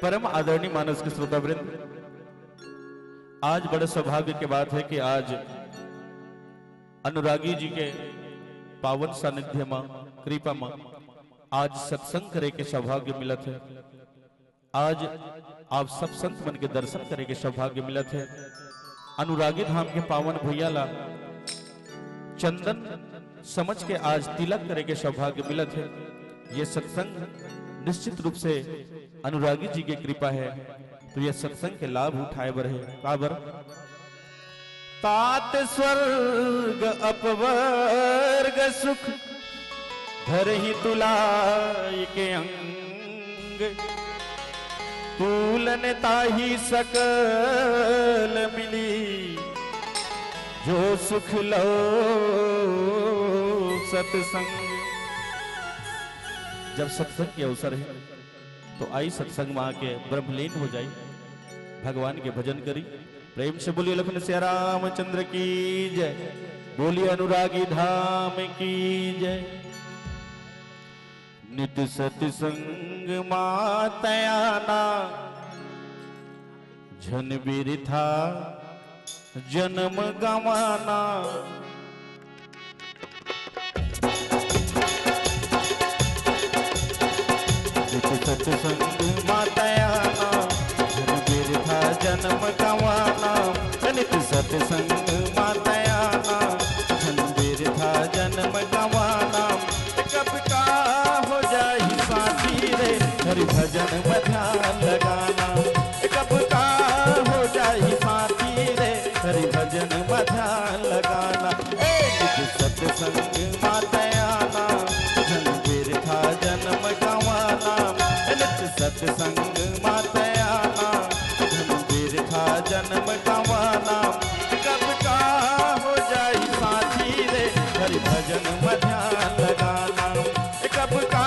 परम आदरणीय मानस के श्रोतावृंद, आज बड़े सौभाग्य की बात है कि आज अनुरागी जी के पावन सानिध्य में कृपा में आज सत्संग करे के सौभाग्य मिलत है। आज आप सब संत मन के दर्शन करे के सौभाग्य मिलत है। अनुरागी धाम के पावन भैया ला चंदन समझ के आज तिलक करे के सौभाग्य मिलत है। ये सत्संग निश्चित रूप से अनुरागी जी की कृपा है, तो यह सत्संग के लाभ उठाए बर है। काबर तात स्वर्ग अपवर्ग सुख धर ही तुलाई के अंग, तूलन ताही सकल मिली जो सुख लो सत्संग। जब सत्संग के अवसर है तो आई सत्संग में आके ब्रह्मलीन हो जाई, भगवान के भजन करी। प्रेम से बोलिए लखन सिया रामचंद्र की जय, बोलिए अनुरागी धाम की जय। नित सत्संग मातयाना जन बिरथा जन्म गवाना, सत्संग मातयाना जन बिरथा जन्म गवाना। नित सत्संग मातयाना जन बिरथा जन्म गवाना। कब का हो जाए साथी रे हरि भजन में ध्यान लगाना। कब का हो जाए साथी रे हरि भजन में ध्यान लगाना। नित सत्संग मातयाना जन बिरथा जन्म गवाना। सत्संग मातयाना जन बिरथा जन्म गवाना। कब का हो जाए साथी रे हरि भजन में ध्यान लगाना। कब का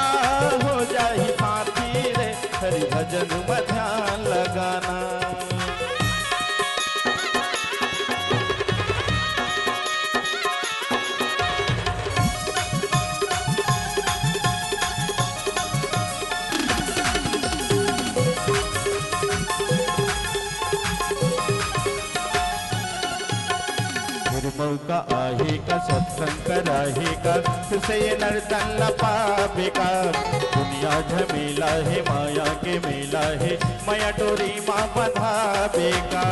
हो जाए साथी रे हरि भजन में ध्यान लगाना। मौका आहे का सत्संग कराहे का, फिर से ये नर्तन न पावे का। दुनिया झमेला है माया के मेला है, माया डोरी माँ बंधावे का।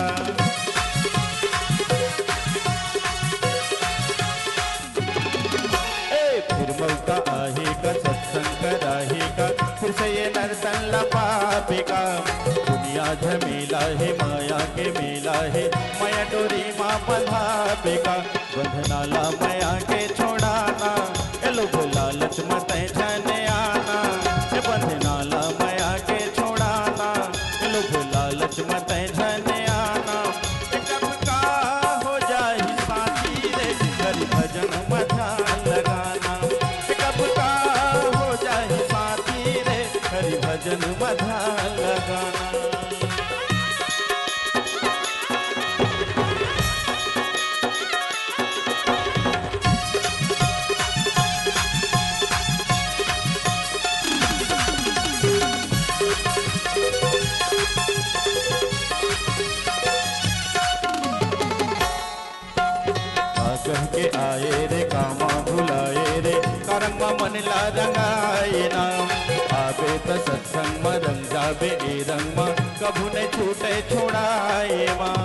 फिर मौका आहे का सत्संग कराहे का, फिर से ये नर्तन न पावे का। दुनिया झमेला है माया के मेला है, माया डोरी माँ बंधावे का। बंधनाला माया के छोड़ाना, लोभ लालच मत जाने आना। बंधनाला माया के छोड़ाना, लोभ लालच मत जाने आना। कब का हो जाए साथी रे हरि भजन में ध्यान लगाना। कब का हो जाए साथी रे हरि भजन में ध्यान लगाना। कह के आए रे कामा भुलाए रे, करम मन ला रंगाए नाम। आबे तो सत्संग में रंग जाबे ए रंग में, कभू न छूटे छोड़ाए माँ।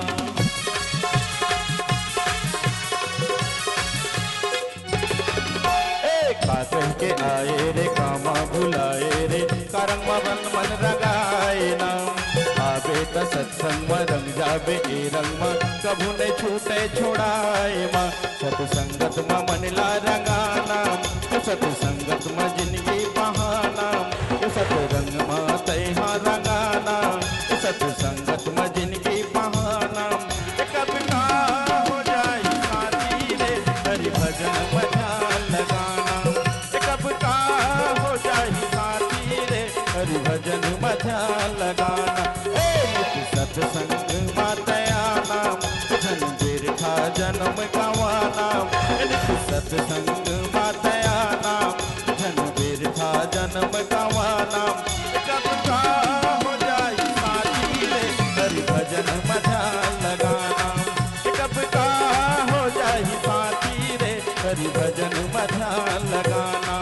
कह के आए रे कामा भुलाए रे, करम मन रंगाए नाम। आबे तो सत्संग में रंग जाबे ए रंग में, कभू न छूटे छोड़ाए माँ। सत्संगत में मन ला रंगाना, सत्संगत में जिंदगी बहाना। सतरंग में तैहा रंगाना, सत्संगत में जिंदगी बहाना। कब का हो जाए साथी रे हरि भजन में ध्यान लगाना। कब का हो जाहि साथी रे, हरि भजन में ध्यान लगाना। नित सत्संग मातया नाम, धन बिरथा जन्म गवाना। नित सत्संग मातया नाम, धन बिरथा जन्म गवाना। कब का हो जाहि साथी रे, हरि भजन में ध्यान लगाना। कब का हो जाहि साथी रे, हरि भजन में ध्यान लगाना।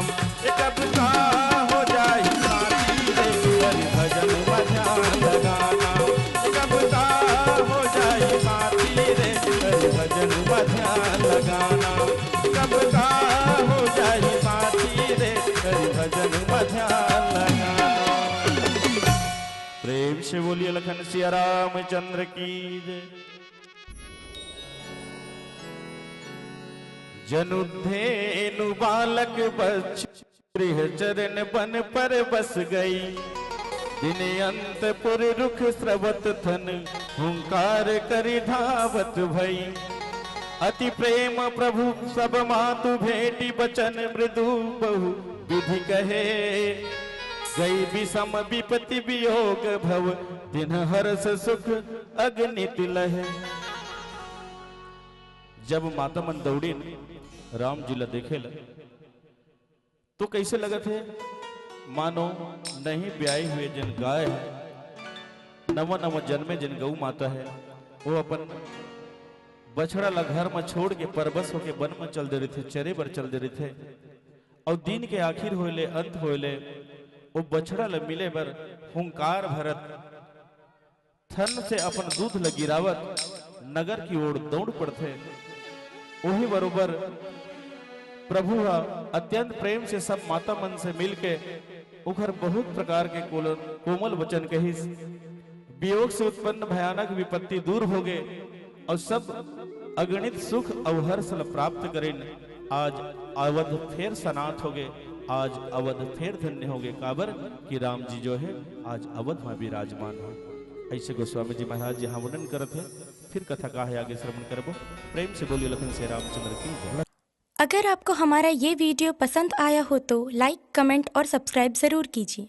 कब का हो जाहि साथी रे, हरि भजन में ध्यान लगाना। कब का हो जाहि साथी रे, हरि भजन में ध्यान लगाना। कब का हो जाहि साथी रे, हरि भजन में ध्यान लगाना। प्रेम से बोलिए लखन सिया रामचंद्र की जय। जनुधेनु बालक बच्छ, गृह चरण बन पर बस गई। दिन अंतपुर रुख स्रवत थन, हुंकार करि धावत भई। अति प्रेम प्रभु सब मातु भेटी, बचन मृदु बहु विधि कहे। गई विषम विपत्ति वियोग भव, दिन हर्ष सुख अगणित लहे। जब माता मन दौड़ी राम जी ला देखे ला, तो कैसे लगत है मानो नहीं ब्याई हुए जन गाय है, नव नव जन्मे जन गौ माता है, वो अपन बछड़ा ला घर में छोड़ के परबस होके वन में चल दे रहे थे, चरे बर चल दे रहे थे। और दिन के आखिर होले अंत होले, वो बछड़ा ला मिले बर हुंकार भरत थन से अपन दूध ल गिरावत नगर की ओर दौड़ पड़ते। वही बरोबर प्रभु अत्यंत प्रेम से सब माता मन से मिलके उखर बहुत प्रकार के कोमल वचन कहिस। वियोग से उत्पन्न भयानक विपत्ति दूर हो गए और सब अगणित सुख और हर्ष प्राप्त करें। आज अवध फेर सनात हो गए, आज अवध फेर धन्य हो गए। काबर कि राम जी जो है आज अवध में विराजमान है। ऐसे गोस्वामी जी महाराज जी वर्णन करते हैं। फिर कथा का है आगे श्रवण करबो। प्रेम से बोलिए लखन से रामचंद्र की जय। अगर आपको हमारा ये वीडियो पसंद आया हो तो लाइक, कमेंट और सब्सक्राइब ज़रूर कीजिए।